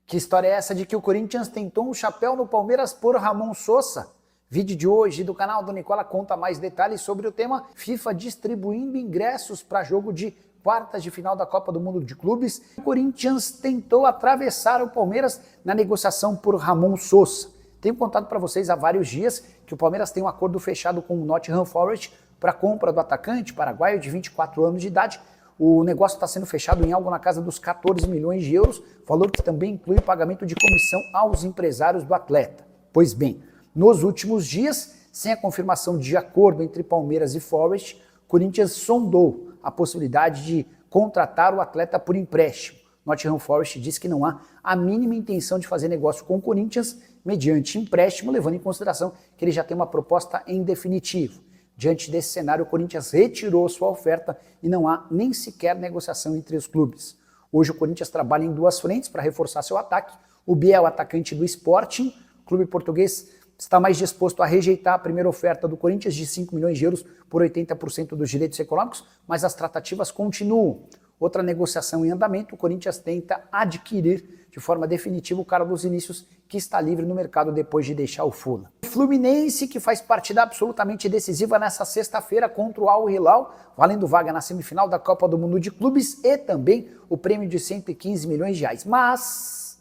Que história é essa de que o Corinthians tentou um chapéu no Palmeiras por Ramon Sosa? Vídeo de hoje do canal do Nicola conta mais detalhes sobre o tema FIFA distribuindo ingressos para jogo de quartas de final da Copa do Mundo de Clubes. O Corinthians tentou atravessar o Palmeiras na negociação por Ramon Sosa. Tenho contado para vocês há vários dias que o Palmeiras tem um acordo fechado com o Nottingham Forest para a compra do atacante paraguaio de 24 anos de idade. O negócio está sendo fechado em algo na casa dos 14 milhões de euros, valor que também inclui pagamento de comissão aos empresários do atleta. Pois bem, nos últimos dias, sem a confirmação de acordo entre Palmeiras e Forest, Corinthians sondou a possibilidade de contratar o atleta por empréstimo. Nottingham Forest diz que não há a mínima intenção de fazer negócio com o Corinthians mediante empréstimo, levando em consideração que ele já tem uma proposta em definitivo. Diante desse cenário, o Corinthians retirou sua oferta e não há nem sequer negociação entre os clubes. Hoje o Corinthians trabalha em duas frentes para reforçar seu ataque. O Biel, atacante do Sporting, o clube português, está mais disposto a rejeitar a primeira oferta do Corinthians de 5 milhões de euros por 80% dos direitos econômicos, mas as tratativas continuam. Outra negociação em andamento, o Corinthians tenta adquirir de forma definitiva o Carlos Vinícius, que está livre no mercado depois de deixar o Fulham. O Fluminense, que faz partida absolutamente decisiva nessa sexta-feira contra o Al Hilal, valendo vaga na semifinal da Copa do Mundo de Clubes e também o prêmio de 115 milhões de reais. Mas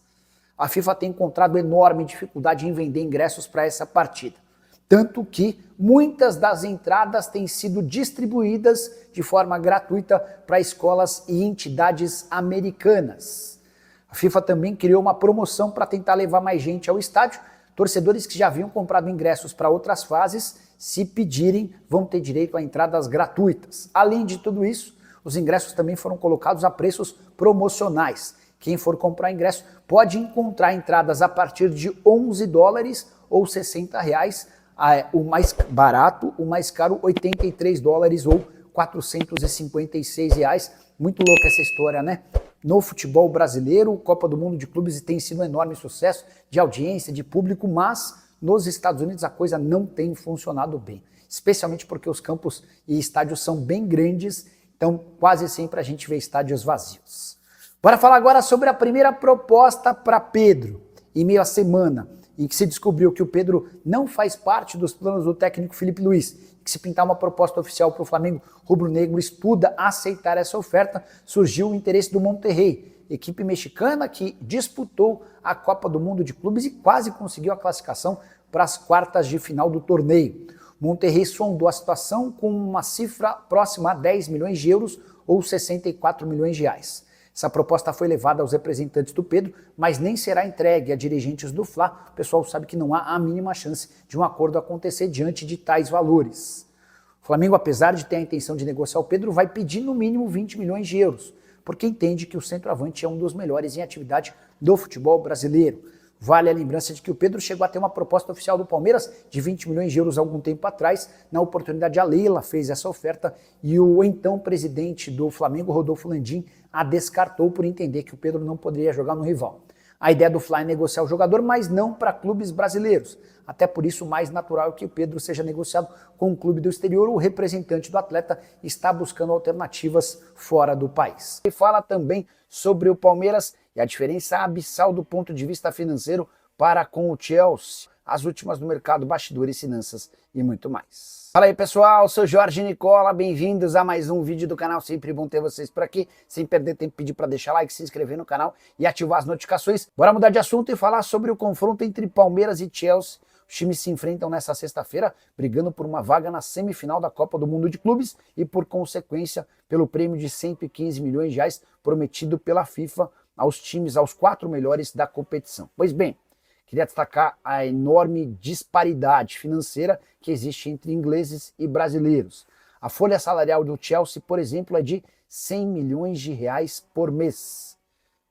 a FIFA tem encontrado enorme dificuldade em vender ingressos para essa partida. Tanto que muitas das entradas têm sido distribuídas de forma gratuita para escolas e entidades americanas. A FIFA também criou uma promoção para tentar levar mais gente ao estádio. Torcedores que já haviam comprado ingressos para outras fases, se pedirem, vão ter direito a entradas gratuitas. Além de tudo isso, os ingressos também foram colocados a preços promocionais. Quem for comprar ingresso pode encontrar entradas a partir de $11 ou R$60, o mais barato, o mais caro $83 ou R$456. Muito louca essa história, né? No futebol brasileiro, Copa do Mundo de Clubes tem sido um enorme sucesso de audiência, de público, mas nos Estados Unidos a coisa não tem funcionado bem, especialmente porque os campos e estádios são bem grandes, então quase sempre a gente vê estádios vazios. Bora falar agora sobre a primeira proposta para Pedro, em meio à semana, em que se descobriu que o Pedro não faz parte dos planos do técnico Felipe Luiz, que se pintar uma proposta oficial para o Flamengo rubro-negro estuda aceitar essa oferta, surgiu o interesse do Monterrey, equipe mexicana que disputou a Copa do Mundo de Clubes e quase conseguiu a classificação para as quartas de final do torneio. Monterrey sondou a situação com uma cifra próxima a 10 milhões de euros ou 64 milhões de reais. Essa proposta foi levada aos representantes do Pedro, mas nem será entregue a dirigentes do Fla. O pessoal sabe que não há a mínima chance de um acordo acontecer diante de tais valores. O Flamengo, apesar de ter a intenção de negociar o Pedro, vai pedir no mínimo 20 milhões de euros, porque entende que o centroavante é um dos melhores em atividade do futebol brasileiro. Vale a lembrança de que o Pedro chegou a ter uma proposta oficial do Palmeiras de 20 milhões de euros há algum tempo atrás. Na oportunidade, a Leila fez essa oferta e o então presidente do Flamengo, Rodolfo Landim, a descartou por entender que o Pedro não poderia jogar no rival. A ideia do Fla é negociar o jogador, mas não para clubes brasileiros. Até por isso, o mais natural é que o Pedro seja negociado com um clube do exterior. O representante do atleta está buscando alternativas fora do país. E fala também sobre o Palmeiras e a diferença abissal do ponto de vista financeiro para com o Chelsea, as últimas do mercado, bastidores, finanças e muito mais. Fala aí pessoal, sou Jorge Nicola, bem-vindos a mais um vídeo do canal, sempre bom ter vocês por aqui, sem perder tempo pedir para deixar like, se inscrever no canal e ativar as notificações. Bora mudar de assunto e falar sobre o confronto entre Palmeiras e Chelsea. Os times se enfrentam nessa sexta-feira, brigando por uma vaga na semifinal da Copa do Mundo de Clubes e por consequência pelo prêmio de 115 milhões de reais prometido pela FIFA aos times, aos 4 melhores da competição. Pois bem, queria destacar a enorme disparidade financeira que existe entre ingleses e brasileiros. A folha salarial do Chelsea, por exemplo, é de 100 milhões de reais por mês,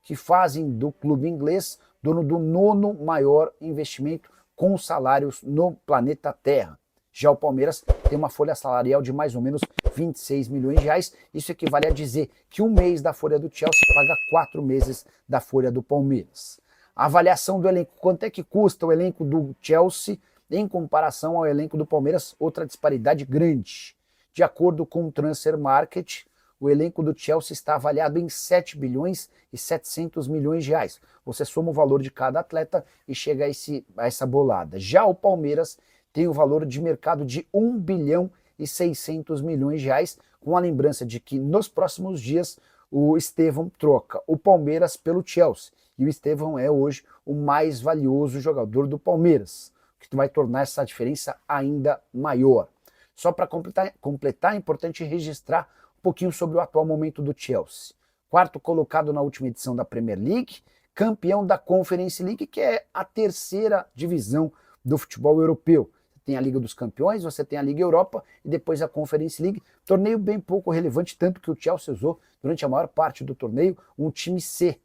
que fazem do clube inglês dono do 9º maior investimento com salários no planeta Terra. Já o Palmeiras tem uma folha salarial de mais ou menos 26 milhões de reais. Isso equivale a dizer que um mês da folha do Chelsea paga 4 meses da folha do Palmeiras. A avaliação do elenco, quanto é que custa o elenco do Chelsea em comparação ao elenco do Palmeiras, outra disparidade grande. De acordo com o Transfer Market, o elenco do Chelsea está avaliado em 7 bilhões e 700 milhões de reais. Você soma o valor de cada atleta e chega a essa bolada. Já o Palmeiras tem o valor de mercado de 1 bilhão e 600 milhões de reais, com a lembrança de que nos próximos dias o Estevão troca o Palmeiras pelo Chelsea. E o Estevão é hoje o mais valioso jogador do Palmeiras, o que vai tornar essa diferença ainda maior. Só para completar, é importante registrar um pouquinho sobre o atual momento do Chelsea. Quarto colocado na última edição da Premier League, campeão da Conference League, que é a terceira divisão do futebol europeu. Você tem a Liga dos Campeões, você tem a Liga Europa e depois a Conference League. Torneio bem pouco relevante, tanto que o Chelsea usou durante a maior parte do torneio um time C,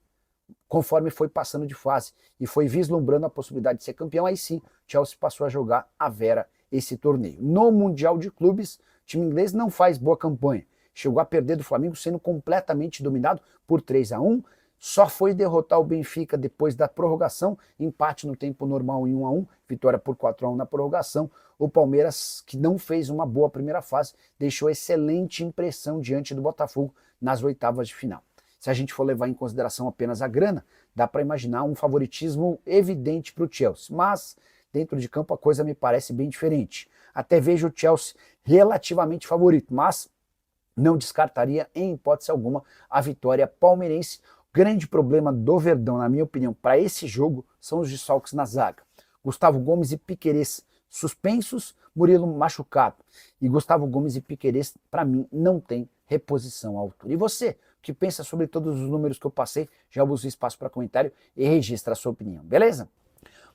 conforme foi passando de fase e foi vislumbrando a possibilidade de ser campeão. Aí sim, o Chelsea passou a jogar à vera esse torneio. No Mundial de Clubes, o time inglês não faz boa campanha. Chegou a perder do Flamengo sendo completamente dominado por 3-1. Só foi derrotar o Benfica depois da prorrogação, empate no tempo normal em 1-1, vitória por 4-1 na prorrogação. O Palmeiras, que não fez uma boa primeira fase, deixou excelente impressão diante do Botafogo nas oitavas de final. Se a gente for levar em consideração apenas a grana, dá para imaginar um favoritismo evidente para o Chelsea, mas dentro de campo a coisa me parece bem diferente. Até vejo o Chelsea relativamente favorito, mas não descartaria em hipótese alguma a vitória palmeirense. O grande problema do Verdão, na minha opinião, para esse jogo são os desfalques na zaga. Gustavo Gomes e Piquerez suspensos, Murilo machucado. E Gustavo Gomes e Piquerez, para mim, não tem reposição à altura. E você, que pensa sobre todos os números que eu passei, já usa o espaço para comentário e registra a sua opinião, beleza?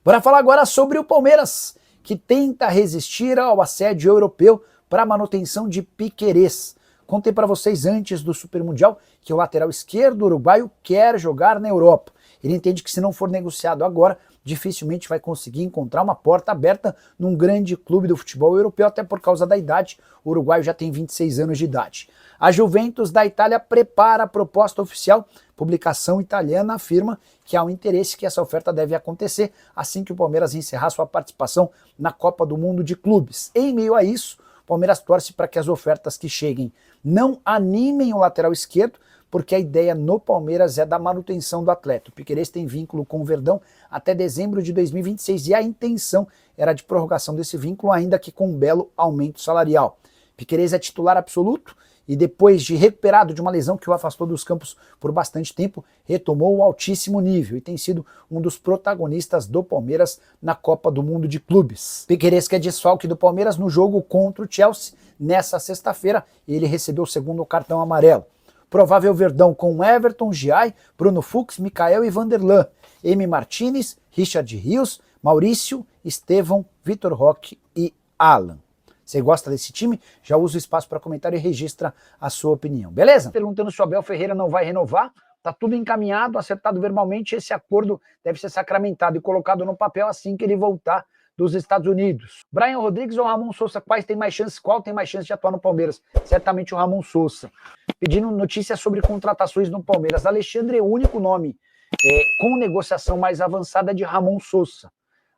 Bora falar agora sobre o Palmeiras, que tenta resistir ao assédio europeu para a manutenção de Piquerez. Contei para vocês antes do Super Mundial que o lateral esquerdo uruguaio quer jogar na Europa. Ele entende que se não for negociado agora, dificilmente vai conseguir encontrar uma porta aberta num grande clube do futebol europeu, até por causa da idade. O uruguaio já tem 26 anos de idade. A Juventus da Itália prepara a proposta oficial. Publicação italiana afirma que há um interesse que essa oferta deve acontecer assim que o Palmeiras encerrar sua participação na Copa do Mundo de Clubes. Em meio a isso, o Palmeiras torce para que as ofertas que cheguem não animem o lateral esquerdo, porque a ideia no Palmeiras é da manutenção do atleta. O Piquerez tem vínculo com o Verdão até dezembro de 2026 e a intenção era de prorrogação desse vínculo, ainda que com um belo aumento salarial. Piquerez é titular absoluto e depois de recuperado de uma lesão que o afastou dos campos por bastante tempo, retomou o altíssimo nível e tem sido um dos protagonistas do Palmeiras na Copa do Mundo de Clubes. Piquerez que é desfalque do Palmeiras no jogo contra o Chelsea nessa sexta-feira, ele recebeu o segundo cartão amarelo. Provável Verdão com Everton, Giai, Bruno Fux, Mikael e Vanderlan, Emi Martinez, Richard Rios, Maurício, Estevão, Vitor Roque e Alan. Você gosta desse time? Já usa o espaço para comentário e registra a sua opinião, beleza? Perguntando se o Abel Ferreira não vai renovar, tá tudo encaminhado, acertado verbalmente, esse acordo deve ser sacramentado e colocado no papel assim que ele voltar dos Estados Unidos. Brian Rodrigues ou Ramon Sousa, qual tem mais chance de atuar no Palmeiras? Certamente o Ramon Sousa. Pedindo notícias sobre contratações no Palmeiras. Alexandre é o único nome com negociação mais avançada de Ramon Sousa.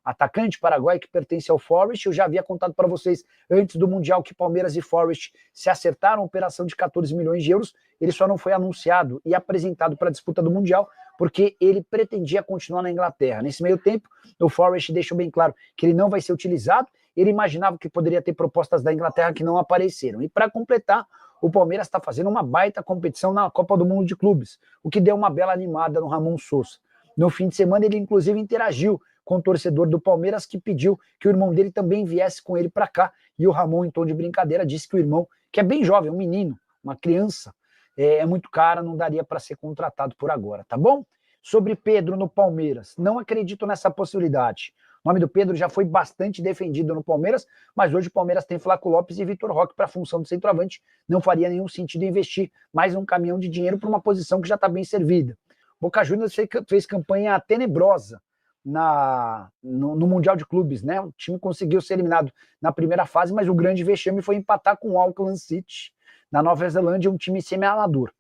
Atacante paraguaio que pertence ao Forest. Eu já havia contado para vocês antes do Mundial que Palmeiras e Forest se acertaram, operação de 14 milhões de euros. Ele só não foi anunciado e apresentado para a disputa do Mundial porque ele pretendia continuar na Inglaterra. Nesse meio tempo, o Forest deixou bem claro que ele não vai ser utilizado. Ele imaginava que poderia ter propostas da Inglaterra que não apareceram. E para completar, o Palmeiras está fazendo uma baita competição na Copa do Mundo de Clubes, o que deu uma bela animada no Ramon Sousa. No fim de semana, ele inclusive interagiu com o torcedor do Palmeiras que pediu que o irmão dele também viesse com ele para cá. E o Ramon, em tom de brincadeira, disse que o irmão, que é bem jovem, um menino, uma criança, é muito cara, não daria para ser contratado por agora, tá bom? Sobre Pedro no Palmeiras, não acredito nessa possibilidade. O nome do Pedro já foi bastante defendido no Palmeiras, mas hoje o Palmeiras tem Flaco Lopes e Vitor Roque para a função de centroavante. Não faria nenhum sentido investir mais um caminhão de dinheiro para uma posição que já está bem servida. Boca Juniors fez campanha tenebrosa no Mundial de Clubes, né? O time conseguiu ser eliminado na primeira fase, mas o grande vexame foi empatar com o Auckland City, na Nova Zelândia, um time semi-amador.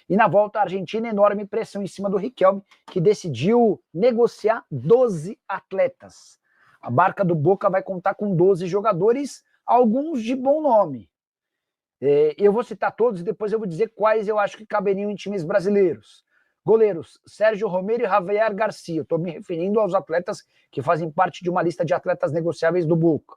E na volta à Argentina, enorme pressão em cima do Riquelme, que decidiu negociar 12 atletas. A barca do Boca vai contar com 12 jogadores, alguns de bom nome. Eu vou citar todos e depois eu vou dizer quais eu acho que caberiam em times brasileiros. Goleiros, Sérgio Romero e Javier Garcia. Estou me referindo aos atletas que fazem parte de uma lista de atletas negociáveis do Boca.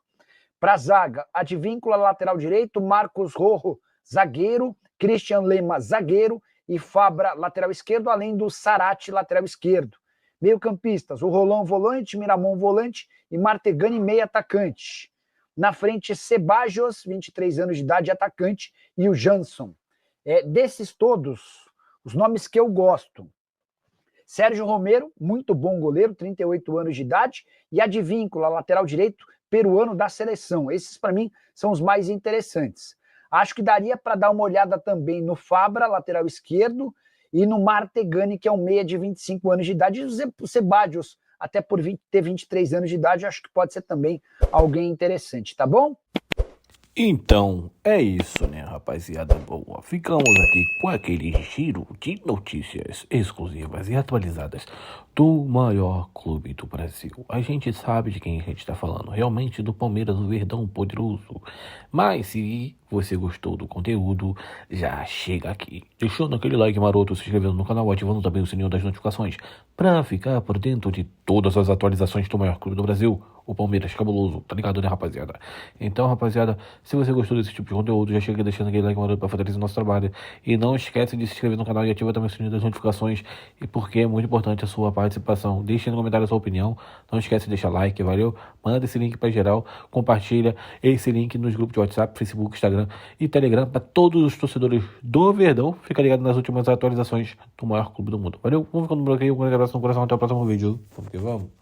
Para a zaga, Advíncula, lateral direito, Marcos Rojo, zagueiro, Christian Lema, zagueiro e Fabra, lateral esquerdo, além do Sarati, lateral esquerdo. Meio-campistas, o Rolão, volante, Miramon, volante e Martegani, meio atacante. Na frente, Ceballos, 23 anos de idade, atacante, e o Jansson. Desses todos, os nomes que eu gosto. Sérgio Romero, muito bom goleiro, 38 anos de idade, e Advíncula, lateral direito, peruano da seleção. Esses, para mim, são os mais interessantes. Acho que daria para dar uma olhada também no Fabra, lateral esquerdo, e no Martegani, que é um meia de 25 anos de idade, e o Ceballos, até por ter 23 anos de idade, acho que pode ser também alguém interessante, tá bom? Então, é isso, né, rapaziada boa? Ficamos aqui com aquele giro de notícias exclusivas e atualizadas do maior clube do Brasil. A gente sabe de quem a gente está falando, realmente do Palmeiras, o Verdão Poderoso. Mas se você gostou do conteúdo, já chega aqui, deixando aquele like maroto, se inscrevendo no canal, ativando também o sininho das notificações, para ficar por dentro de todas as atualizações do maior clube do Brasil, o Palmeiras cabuloso, tá ligado, né, rapaziada? Então, rapaziada, se você gostou desse tipo de conteúdo, já chega deixando aquele like maroto para fortalecer o nosso trabalho. E não esquece de se inscrever no canal e ativar também o sininho das notificações, e porque é muito importante a sua participação. Deixe no comentário a sua opinião, não esquece de deixar like, valeu? Manda esse link para geral, compartilha esse link nos grupos de WhatsApp, Facebook, Instagram e Telegram para todos os torcedores do Verdão. Fica ligado nas últimas atualizações do maior clube do mundo. Valeu? Vamos ficando por aqui, um grande abraço no coração, até o próximo vídeo. Vamos que vamos.